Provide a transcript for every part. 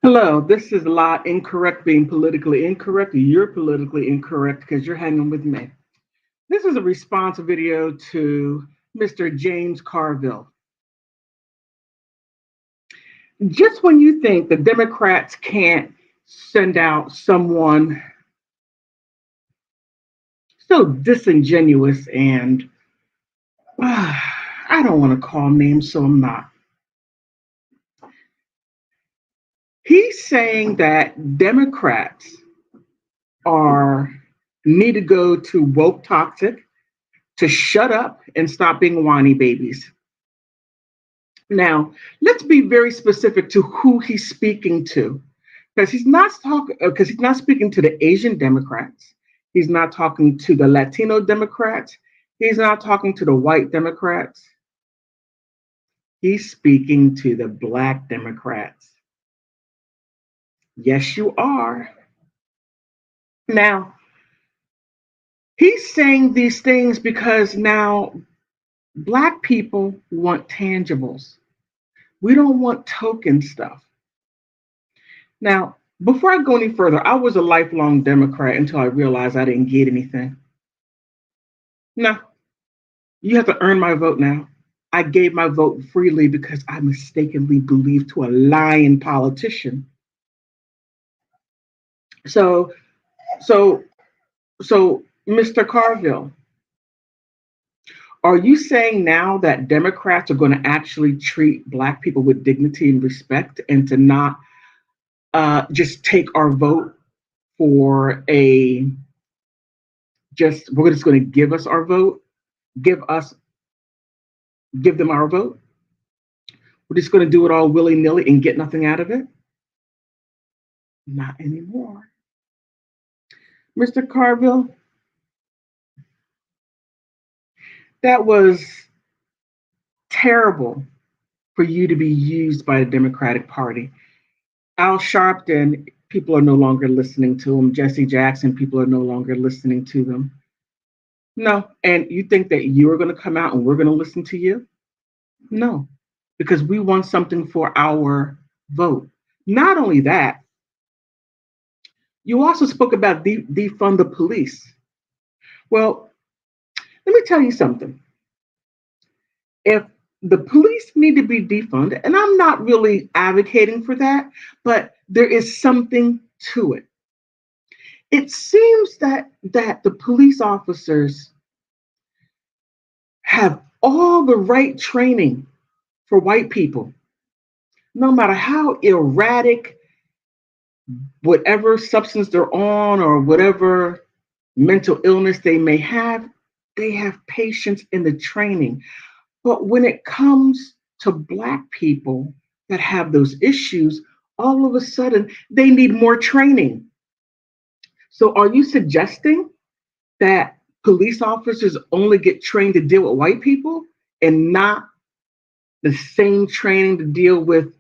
Hello, this is a lot incorrect being politically incorrect. You're politically incorrect because you're hanging with me. This is a response video to Mr. James Carville. Just when you think the Democrats can't send out someone so disingenuous and I don't want to call names, so I'm not. He's saying that Democrats are need to go to woke toxic to shut up and stop being whiny babies. Now, let's be very specific to who he's speaking to, because he's not speaking to the Asian Democrats. He's not talking to the Latino Democrats. He's not talking to the white Democrats. He's speaking to the Black Democrats. Yes, you are. Now, he's saying these things because now Black people want tangibles. We don't want token stuff. Now, before I go any further, I was a lifelong Democrat until I realized I didn't get anything. No, you have to earn my vote now. I gave my vote freely because I mistakenly believed to a lying politician. So, so, so, Mr. Carville, are you saying now that Democrats are going to actually treat Black people with dignity and respect and to not just take our vote for a we're just going to give us our vote, give us give them our vote. We're just going to do it all willy nilly and get nothing out of it? Not anymore. Mr. Carville, that was terrible for you to be used by the Democratic Party. Al Sharpton, people are no longer listening to him. Jesse Jackson, people are no longer listening to them. No. And you think that you're going to come out and we're going to listen to you? No, because we want something for our vote. Not only that, you also spoke about defund the police. Well, let me tell you something. If the police need to be defunded, and I'm not really advocating for that, but there is something to it. It seems that the police officers have all the right training for white people, no matter how erratic whatever substance they're on or whatever mental illness they have patience in the training. But when it comes to Black people that have those issues, all of a sudden they need more training. So are you suggesting that police officers only get trained to deal with white people and not the same training to deal with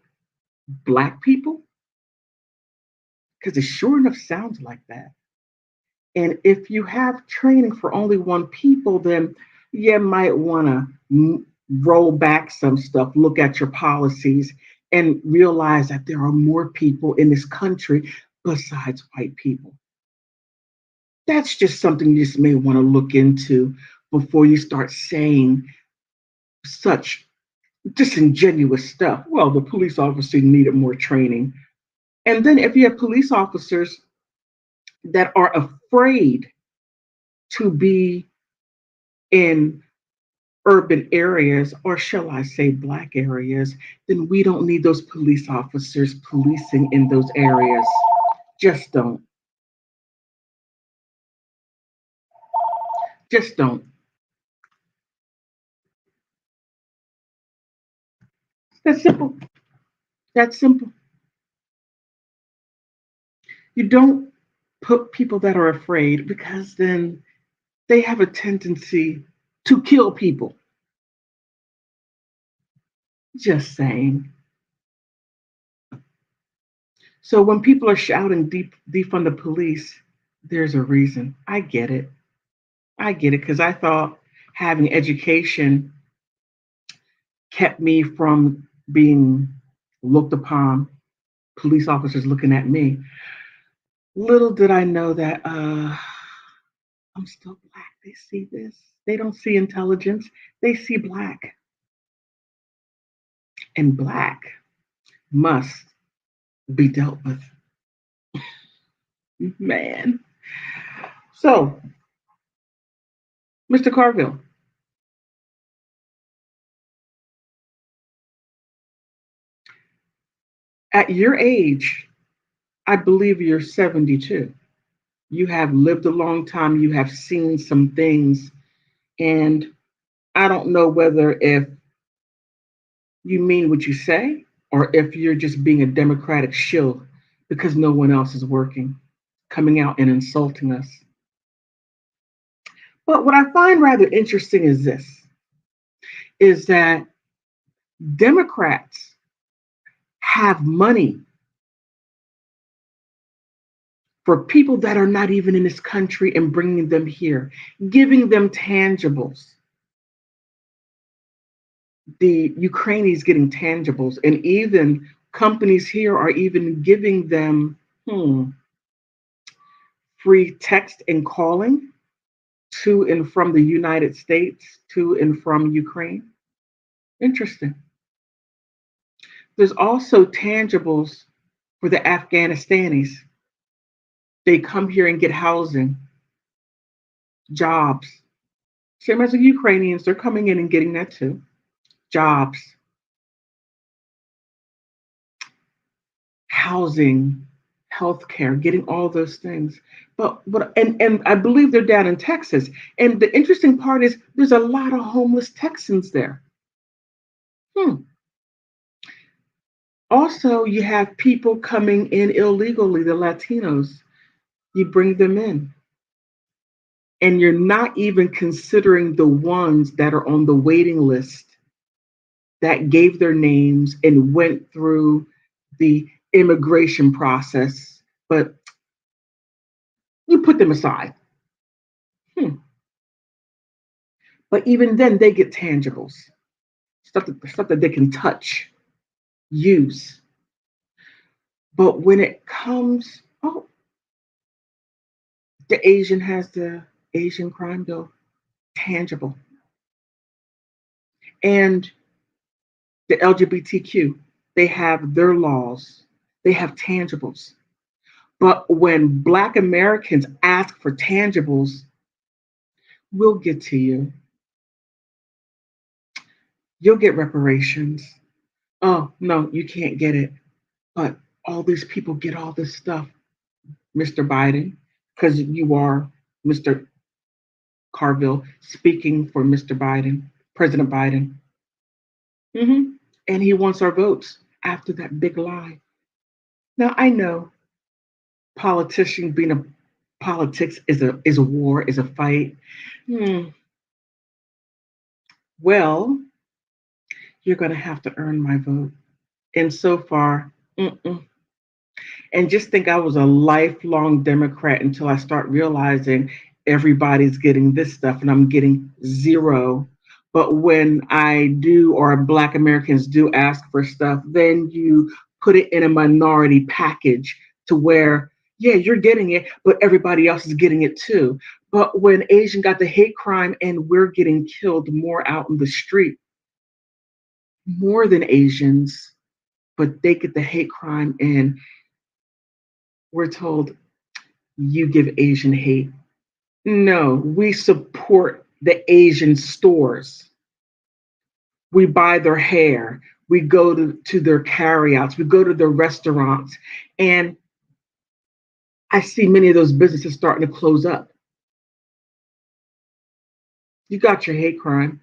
Black people? Because it sure enough sounds like that. And if you have training for only one people, then you might want to roll back some stuff, look at your policies, and realize that there are more people in this country besides white people. That's just something you just may want to look into before you start saying such disingenuous stuff. Well, the police officer needed more training. And then if you have police officers that are afraid to be in urban areas, or shall I say Black areas, then we don't need those police officers policing in those areas. Just don't. Just don't. That's simple. That's simple. You don't put people that are afraid because then they have a tendency to kill people. Just saying. So when people are shouting defund the police, there's a reason. I get it. I get it because I thought having education kept me from being looked upon police officers looking at me. Little did I know that I'm still black. They see this. They don't see intelligence. They see black. And black must be dealt with. Man. So, Mr. Carville, at your age, I believe you're 72. You have lived a long time. You have seen some things. And I don't know whether if you mean what you say or if you're just being a Democratic shill because no one else is working, coming out and insulting us. But what I find rather interesting is that Democrats have money for people that are not even in this country and bringing them here, giving them tangibles. The Ukrainians getting tangibles, and even companies here are even giving them free text and calling to and from the United States, to and from Ukraine. Interesting. There's also tangibles for the Afghanistanis. They come here and get housing, jobs. Same as the Ukrainians, they're coming in and getting that too. Jobs, housing, healthcare, getting all those things. But I believe they're down in Texas. And the interesting part is there's a lot of homeless Texans there. Hmm. Also, you have people coming in illegally, the Latinos. You bring them in. And you're not even considering the ones that are on the waiting list that gave their names and went through the immigration process, but you put them aside. Hmm. But even then, they get tangibles, stuff that they can touch, use. But when it comes, oh, the Asian has the Asian crime bill, tangible. And the LGBTQ, they have their laws, they have tangibles. But when Black Americans ask for tangibles, we'll get to you. You'll get reparations. Oh, no, you can't get it. But all these people get all this stuff, Mr. Biden, because you are Mr. Carville speaking for Mr. Biden, President Biden. And he wants our votes after that big lie. Now, I know politician being a politics is a war, is a fight. Hmm. Well, you're going to have to earn my vote. And so far, mm-mm. And just think I was a lifelong Democrat until I start realizing everybody's getting this stuff and I'm getting zero. But when I do, or Black Americans do ask for stuff, then you put it in a minority package to where, yeah, you're getting it, but everybody else is getting it too. But when Asian got the hate crime and we're getting killed more out in the street, more than Asians, but they get the hate crime and we're told you give Asian hate. No, we support the Asian stores. We buy their hair. We go to their carryouts. We go to their restaurants. And I see many of those businesses starting to close up. You got your hate crime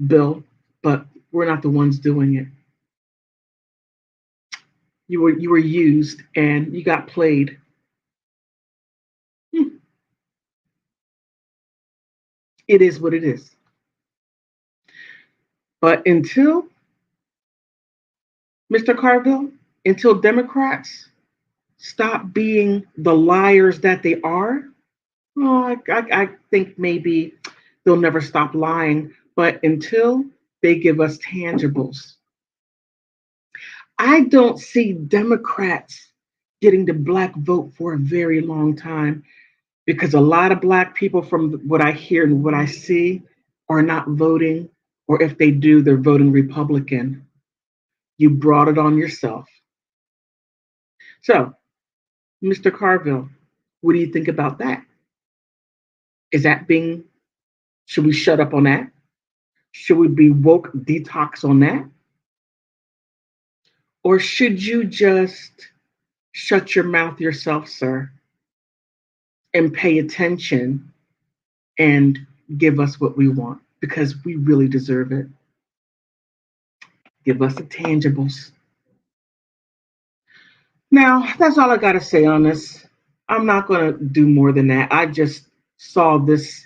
bill, but we're not the ones doing it. You were used and you got played. Hmm. It is what it is. But until Mr. Carville, until Democrats stop being the liars that they are, oh, I think maybe they'll never stop lying. But until they give us tangibles, I don't see Democrats getting the black vote for a very long time because a lot of black people, from what I hear and what I see, are not voting, or if they do, they're voting Republican. You brought it on yourself. So, Mr. Carville, what do you think about that? Is that being, should we shut up on that? Should we be woke detox on that? Or should you just shut your mouth yourself, sir, and pay attention and give us what we want because we really deserve it? Give us the tangibles. Now, that's all I got to say on this. I'm not going to do more than that. I just saw this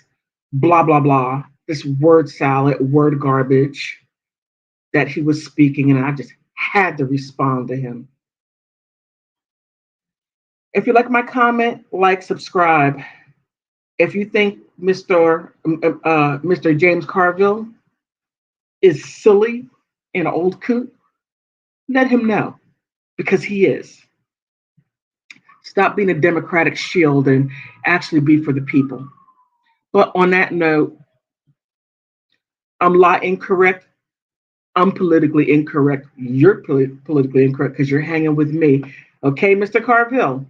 blah, blah, blah, this word salad, word garbage that he was speaking, and I just had to respond to him. If you like my comment, like, subscribe. If you think Mr. James Carville is silly and an old coot, let him know because he is. Stop being a Democratic shield and actually be for the people. But on that note, I'm law incorrect. I'm politically incorrect. You're politically incorrect because you're hanging with me. Okay, Mr. Carville?